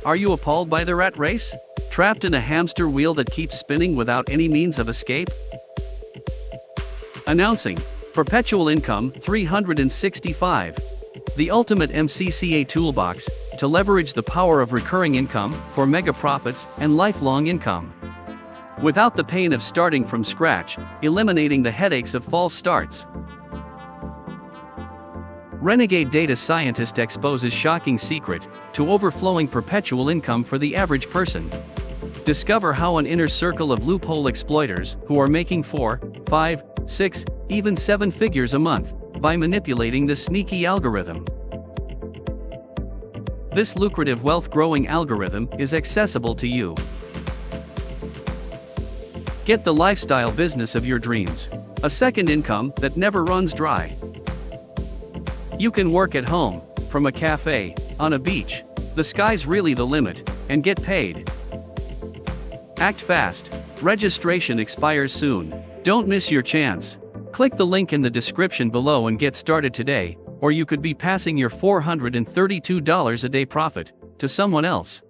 Are you appalled by the rat race? Trapped in a hamster wheel that keeps spinning without any means of escape? Announcing Perpetual Income 365. The ultimate MCCA toolbox to leverage the power of recurring income for mega profits and lifelong income. Without the pain of starting from scratch, eliminating the headaches of false starts. Renegade data scientist exposes shocking secret to overflowing perpetual income for the average person. Discover how an inner circle of loophole exploiters who are making 4, 5, 6, even 7 figures a month by manipulating this sneaky algorithm. This lucrative wealth-growing algorithm is accessible to you. Get the lifestyle business of your dreams. A second income that never runs dry. You can work at home, from a cafe, on a beach. The sky's really the limit, and get paid. Act fast. Registration expires soon. Don't miss your chance. Click the link in the description below and get started today, or you could be passing your $432 a day profit to someone else.